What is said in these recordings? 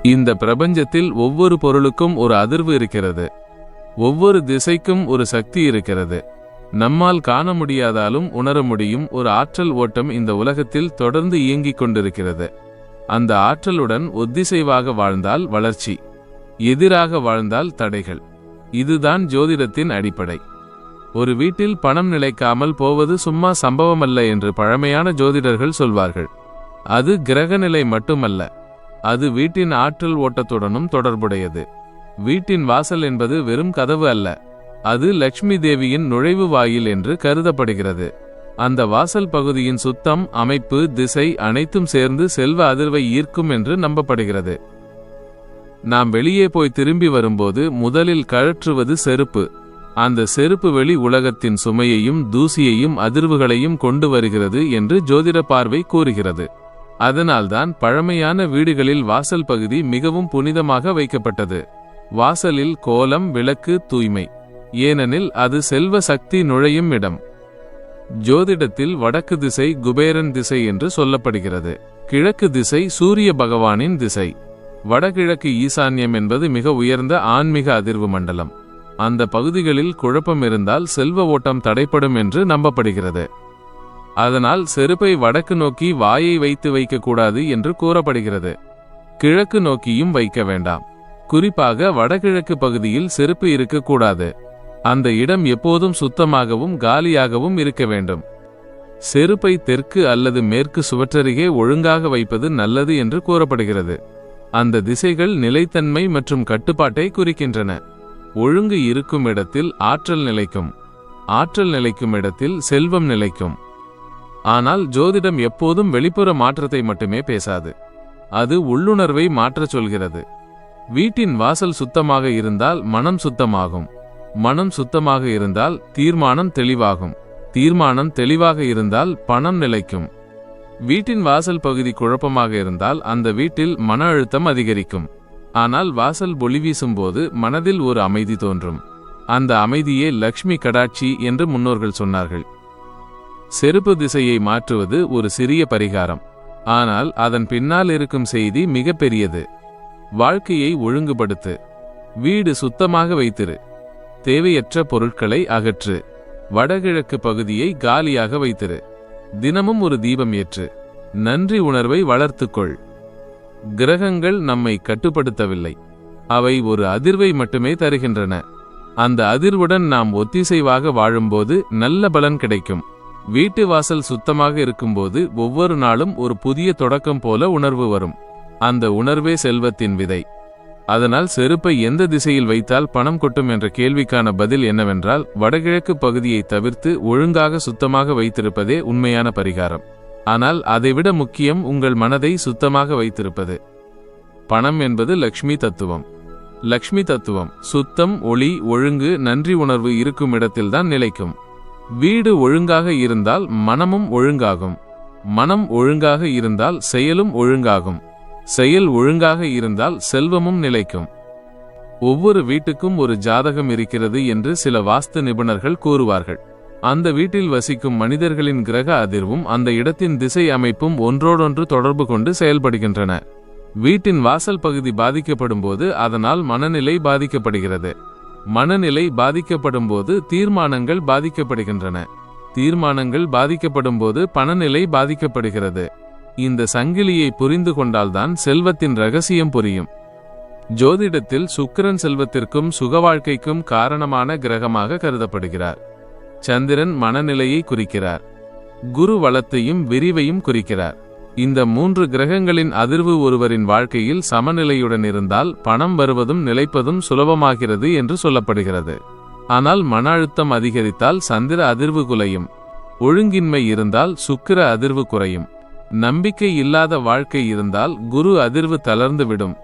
இந்த பிரபஞ்சத்தில் ஒவ்வொரு பொருளுக்கும் ஒரு அதிர்வு இருக்கிறது. ஒவ்வொரு திசைக்கும் ஒரு சக்தி இருக்கிறது. நம்மால் காண முடியாதாலும் உணர முடியும் ஒரு ஆற்றல் ஓட்டம் இந்த உலகத்தில் தொடர்ந்து இயங்கிக் கொண்டிருக்கிறது. அந்த ஆற்றலுடன் ஒத்திசைவாக வாழ்ந்தால் வளர்ச்சி, எதிராக வாழ்ந்தால் தடைகள். இதுதான் ஜோதிடத்தின் அடிப்படை. ஒரு வீட்டில் பணம் நிலைக்காமல் போவது சும்மா சம்பவமல்ல என்று பழமையான ஜோதிடர்கள் சொல்வார்கள். அது கிரகநிலை மட்டுமல்ல, அது வீட்டின் ஆற்றல் ஓட்டத்துடனும் தொடர்புடையது. வீட்டின் வாசல் என்பது வெறும் கதவு அல்ல, அது லட்சுமி தேவியின் நுழைவு வாயில் என்று கருதப்படுகிறது. அந்த வாசல் பகுதியின் சுத்தம், அமைப்பு, திசை அனைத்தும் சேர்ந்து செல்வ அதிர்வை ஈர்க்கும் என்று நம்பப்படுகிறது. நாம் வெளியே போய் திரும்பி வரும்போது முதலில் கழற்றுவது செருப்பு. அந்த செருப்பு வெளி உலகத்தின் சுமையையும் தூசியையும் அதிர்வுகளையும் கொண்டு வருகிறது என்று ஜோதிட பார்வை கூறுகிறது. அதனால்தான் பழமையான வீடுகளில் வாசல் பகுதி மிகவும் புனிதமாக வைக்கப்பட்டது. வாசலில் கோலம், விளக்கு, தூய்மை. ஏனெனில் அது செல்வ சக்தி நுழையும் இடம். ஜோதிடத்தில் வடக்கு திசை குபேரன் திசை என்று சொல்லப்படுகிறது. கிழக்கு திசை சூரிய பகவானின் திசை. வடகிழக்கு ஈசான்யம் என்பது மிக உயர்ந்த ஆன்மீக அதிர்வு மண்டலம். அந்த பகுதிகளில் குழப்பம் இருந்தால் செல்வ ஓட்டம் தடைப்படும் என்று நம்பப்படுகிறது. அதனால் செருப்பை வடக்கு நோக்கி வாயை வைக்கக்கூடாது என்று கூறப்படுகிறது. கிழக்கு நோக்கியும் வைக்க வேண்டாம். குறிப்பாக வடகிழக்கு பகுதியில் செருப்பு இருக்கக்கூடாது. அந்த இடம் எப்போதும் சுத்தமாகவும் காலியாகவும் இருக்க வேண்டும். செருப்பை தெற்கு அல்லது மேற்கு சுவற்றருகே ஒழுங்காக வைப்பது நல்லது என்று கூறப்படுகிறது. அந்த திசைகள் நிலைத்தன்மை மற்றும் கட்டுப்பாட்டை குறிக்கின்றன. ஒழுங்கு இருக்கும் இடத்தில் ஆற்றல் நிலைக்கும். ஆற்றல் நிலைக்கும் இடத்தில் செல்வம் நிலைக்கும். ஆனால் ஜோதிடம் எப்போதும் வெளிப்புற மாற்றத்தை மட்டுமே பேசாது. அது உள்ளுணர்வை மாற்றச் சொல்கிறது. வீட்டின் வாசல் சுத்தமாக இருந்தால் மனம் சுத்தமாகும். மனம் சுத்தமாக இருந்தால் தீர்மானம் தெளிவாகும். தீர்மானம் தெளிவாக இருந்தால் பணம் நிலைக்கும். வீட்டின் வாசல் பகுதி குழப்பமாக இருந்தால் அந்த வீட்டில் மன அழுத்தம் அதிகரிக்கும். ஆனால் வாசல் ஒளி வீசும்போது மனதில் ஒரு அமைதி தோன்றும். அந்த அமைதியே லக்ஷ்மி கடாட்சி என்று முன்னோர்கள் சொன்னார்கள். செருப்பு திசையை மாற்றுவது ஒரு சிறிய பரிகாரம். ஆனால் அதன் பின்னால் இருக்கும் செய்தி மிக பெரியது. வாழ்க்கையை ஒழுங்குபடுத்து. வீடு சுத்தமாக வைத்திரு. தேவையற்ற பொருட்களை அகற்று. வடகிழக்கு பகுதியை காலியாக வைத்திரு. தினமும் ஒரு தீபம் ஏற்று. நன்றி உணர்வை வளர்த்துக்கொள். கிரகங்கள் நம்மை கட்டுப்படுத்தவில்லை. அவை ஒரு அதிர்வை மட்டுமே தருகின்றன. அந்த அதிர்வுடன் நாம் ஒத்திசைவாக வாழும்போது நல்ல பலன் கிடைக்கும். வீட்டு வாசல் சுத்தமாக இருக்கும்போது ஒவ்வொரு நாளும் ஒரு புதிய தொடக்கம் போல உணர்வு வரும். அந்த உணர்வே செல்வத்தின் விதை. அதனால் செருப்பை எந்த திசையில் வைத்தால் பணம் கொட்டும் என்ற கேள்விக்கான பதில் என்னவென்றால், வடகிழக்கு பகுதியை தவிர்த்து ஒழுங்காக சுத்தமாக வைத்திருப்பதே உண்மையான பரிகாரம். ஆனால் அதைவிட முக்கியம் உங்கள் மனதை சுத்தமாக வைத்திருப்பது. பணம் என்பது லக்ஷ்மி தத்துவம். லக்ஷ்மி தத்துவம் சுத்தம், ஒளி, ஒழுங்கு, நன்றி உணர்வு இருக்கும் இடத்தில்தான் நிலைக்கும். வீடு ஒழுங்காக இருந்தால் மனமும் ஒழுங்காகும். மனம் ஒழுங்காக இருந்தால் செயலும் ஒழுங்காகும். செயல் ஒழுங்காக இருந்தால் செல்வமும் நிலைக்கும். ஒவ்வொரு வீட்டுக்கும் ஒரு ஜாதகம் இருக்கிறது என்று சில வாஸ்து நிபுணர்கள் கூறுவார்கள். அந்த வீட்டில் வசிக்கும் மனிதர்களின் கிரக அதிர்வும் அந்த இடத்தின் திசை அமைப்பும் ஒன்றோடொன்று தொடர்பு கொண்டு செயல்படுகின்றன. வீட்டின் வாசல் பகுதி பாதிக்கப்படும் போது அதனால் மனநிலை பாதிக்கப்படுகிறது. மனநிலை பாதிக்கப்படும் போது தீர்மானங்கள் பாதிக்கப்படுகின்றன. தீர்மானங்கள் பாதிக்கப்படும் போது பணநிலை பாதிக்கப்படுகிறது. இந்த சங்கிலியை புரிந்து கொண்டால்தான் செல்வத்தின் ரகசியம் புரியும். ஜோதிடத்தில் சுக்கிரன் செல்வத்திற்கும் சுகவாழ்க்கைக்கும் காரணமான கிரகமாக கருதப்படுகிறார். சந்திரன் மனநிலையை குறிக்கிறார். குரு வளத்தையும் விரிவையும் குறிக்கிறார். இந்த 3 கிரகங்களின் அதிர்வு ஒருவரின் வாழ்க்கையில் சமநிலையுடன் இருந்தால் பணம் வருவதும் நிலைப்பதும் சுலபமாகிறது என்று சொல்லப்படுகிறது. ஆனால் மன அழுத்தம் அதிகரித்தால் சந்திர அதிர்வு குலையும். ஒழுங்கின்மை இருந்தால் சுக்கிர அதிர்வு குறையும். நம்பிக்கை இல்லாத வாழ்க்கை இருந்தால் குரு அதிர்வு தளர்ந்துவிடும்.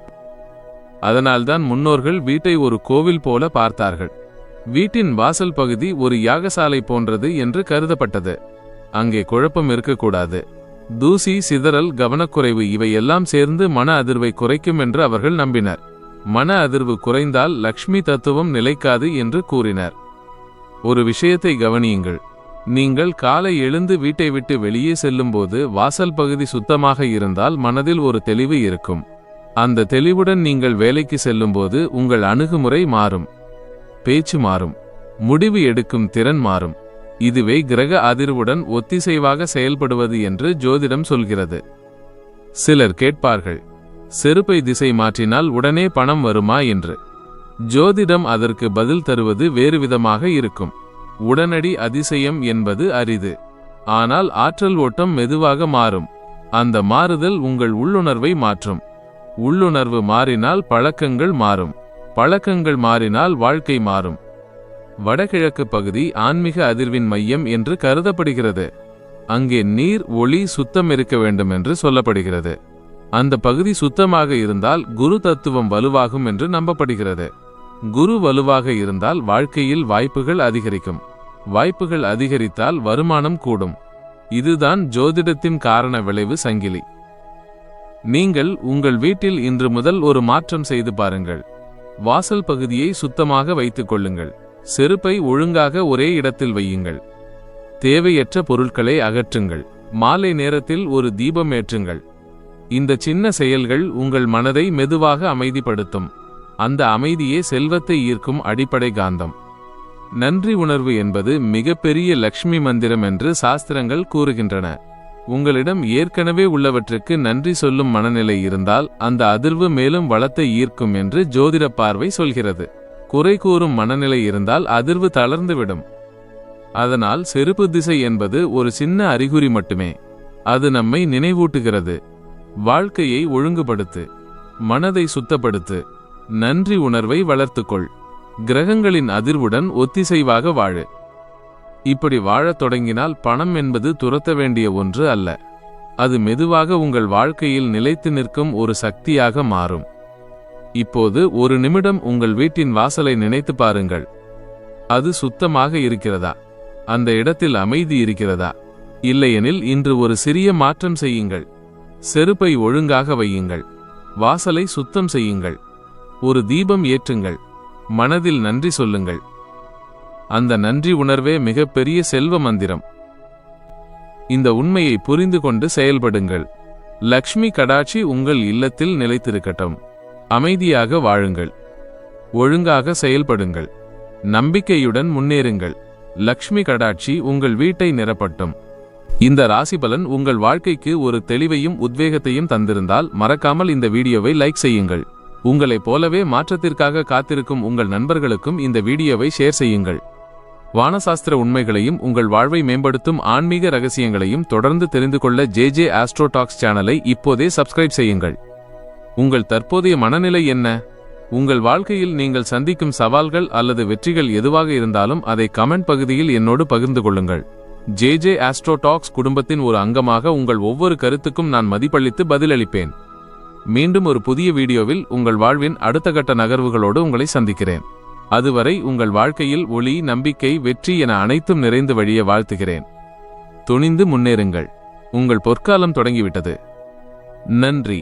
அதனால்தான் முன்னோர்கள் வீட்டை ஒரு கோவில் போல பார்த்தார்கள். வீட்டின் வாசல் பகுதி ஒரு யாகசாலை போன்றது என்று கருதப்பட்டது. அங்கே குழப்பம் இருக்கக்கூடாது. தூசி, சிதறல், கவனக்குறைவு இவையெல்லாம் சேர்ந்து மன அதிர்வை குறைக்கும் என்று அவர்கள் நம்பினர். மன அதிர்வு குறைந்தால் லக்ஷ்மி தத்துவம் நிலைக்காது என்று கூறினர். ஒரு விஷயத்தை கவனியுங்கள். நீங்கள் காலை எழுந்து வீட்டை விட்டு வெளியே செல்லும்போது வாசல் பகுதி சுத்தமாக இருந்தால் மனதில் ஒரு தெளிவு இருக்கும். அந்த தெளிவுடன் நீங்கள் வேலைக்கு செல்லும்போது உங்கள் அணுகுமுறை மாறும், பேச்சு மாறும், முடிவு எடுக்கும் திறன் மாறும். இதுவே கிரக அதிர்வுடன் ஒத்திசைவாக செயல்படுவது என்று ஜோதிடம் சொல்கிறது. சிலர் கேட்பார்கள், செருப்பை திசை மாற்றினால் உடனே பணம் வருமா என்று. ஜோதிடம் அதற்கு பதில் தருவது வேறுவிதமாக இருக்கும். உடனடி அதிசயம் என்பது அரிது. ஆனால் ஆற்றல் ஓட்டம் மெதுவாக மாறும். அந்த மாறுதல் உங்கள் உள்ளுணர்வை மாற்றும். உள்ளுணர்வு மாறினால் பழக்கங்கள் மாறும். பழக்கங்கள் மாறினால் வாழ்க்கை மாறும். வடகிழக்கு பகுதி ஆன்மீக அதிர்வின் மையம் என்று கருதப்படுகிறது. அங்கே நீர், ஒளி, சுத்தம் இருக்க வேண்டும் என்று சொல்லப்படுகிறது. அந்த பகுதி சுத்தமாக இருந்தால் குரு தத்துவம் வலுவாகும் என்று நம்பப்படுகிறது. குரு வலுவாக இருந்தால் வாழ்க்கையில் வாய்ப்புகள் அதிகரிக்கும். வாய்ப்புகள் அதிகரித்தால் வருமானம் கூடும். இதுதான் ஜோதிடத்தின் காரண விளைவு சங்கிலி. நீங்கள் உங்கள் வீட்டில் இன்று முதல் ஒரு மாற்றம் செய்து பாருங்கள். வாசல் பகுதியை சுத்தமாக வைத்துக் கொள்ளுங்கள். செருப்பை ஒழுங்காக ஒரே இடத்தில் வையுங்கள். தேவையற்ற பொருட்களை அகற்றுங்கள். மாலை நேரத்தில் ஒரு தீபம் ஏற்றுங்கள். இந்த சின்ன செயல்கள் உங்கள் மனதை மெதுவாக அமைதிப்படுத்தும். அந்த அமைதியே செல்வத்தை ஈர்க்கும் அடிப்படை காந்தம். நன்றி உணர்வு என்பது மிகப்பெரிய லக்ஷ்மி மந்திரம் என்று சாஸ்திரங்கள் கூறுகின்றன. உங்களிடம் ஏற்கனவே உள்ளவற்றுக்கு நன்றி சொல்லும் மனநிலை இருந்தால் அந்த அதிர்வு மேலும் வளத்தை ஈர்க்கும் என்று ஜோதிட பார்வை சொல்கிறது. குறை கூறும் மனநிலை இருந்தால் அதிர்வு தளர்ந்துவிடும். அதனால் செருப்பு திசை என்பது ஒரு சின்ன அறிகுறி மட்டுமே. அது நம்மை நினைவூட்டுகிறது, வாழ்க்கையை ஒழுங்குபடுத்து, மனதை சுத்தப்படுத்து, நன்றி உணர்வை வளர்த்துக்கொள், கிரகங்களின் அதிர்வுடன் ஒத்திசைவாக வாழு. இப்படி வாழத் தொடங்கினால் பணம் என்பது துரத்த வேண்டிய ஒன்று அல்ல. அது மெதுவாக உங்கள் வாழ்க்கையில் நிலைத்து நிற்கும் ஒரு சக்தியாக மாறும். இப்போது ஒரு நிமிடம் உங்கள் வீட்டின் வாசலை நினைத்து பாருங்கள். அது சுத்தமாக இருக்கிறதா? அந்த இடத்தில் அமைதி இருக்கிறதா? இல்லையெனில் இன்று ஒரு சிறிய மாற்றம் செய்யுங்கள். செருப்பை ஒழுங்காக வையுங்கள். வாசலை சுத்தம் செய்யுங்கள். ஒரு தீபம் ஏற்றுங்கள். மனதில் நன்றி சொல்லுங்கள். அந்த நன்றி உணர்வே மிகப்பெரிய செல்வ மந்திரம். இந்த உண்மையை புரிந்து கொண்டு செயல்படுங்கள். லக்ஷ்மி கடாட்சி உங்கள் இல்லத்தில் நிலைத்திருக்கட்டும். அமைதியாக வாழுங்கள். ஒழுங்காக செயல்படுங்கள். நம்பிக்கையுடன் முன்னேறுங்கள். லக்ஷ்மி கடாட்சி உங்கள் வீட்டை நிரப்பட்டும். இந்த ராசிபலன் உங்கள் வாழ்க்கைக்கு ஒரு தெளிவையும் உத்வேகத்தையும் தந்திருந்தால் மறக்காமல் இந்த வீடியோவை லைக் செய்யுங்கள். உங்களைப் போலவே மாற்றத்திற்காக காத்திருக்கும் உங்கள் நண்பர்களுக்கும் இந்த வீடியோவை ஷேர் செய்யுங்கள். வானசாஸ்திர உண்மைகளையும் உங்கள் வாழ்வை மேம்படுத்தும் ஆன்மீக ரகசியங்களையும் தொடர்ந்து தெரிந்து கொள்ள JJ Astro Talks சேனலை இப்போதே சப்ஸ்கிரைப் செய்யுங்கள். உங்கள் தற்போதைய மனநிலை என்ன? உங்கள் வாழ்க்கையில் நீங்கள் சந்திக்கும் சவால்கள் அல்லது வெற்றிகள் எதுவாக இருந்தாலும் அதை கமெண்ட் பகுதியில் என்னோடு பகிர்ந்து கொள்ளுங்கள். JJ Astro Talks குடும்பத்தின் ஒரு அங்கமாக உங்கள் ஒவ்வொரு கருத்துக்கும் நான் மதிப்பளித்து பதிலளிப்பேன். மீண்டும் ஒரு புதிய வீடியோவில் உங்கள் வாழ்வின் அடுத்த கட்ட நகர்வுகளோடு உங்களை சந்திக்கிறேன். அதுவரை உங்கள் வாழ்க்கையில் ஒளி, நம்பிக்கை, வெற்றி என அனைத்தும் நிறைந்து வழிய வாழ்த்துகிறேன். துணிந்து முன்னேறுங்கள். உங்கள் பொற்காலம் தொடங்கிவிட்டது. நன்றி.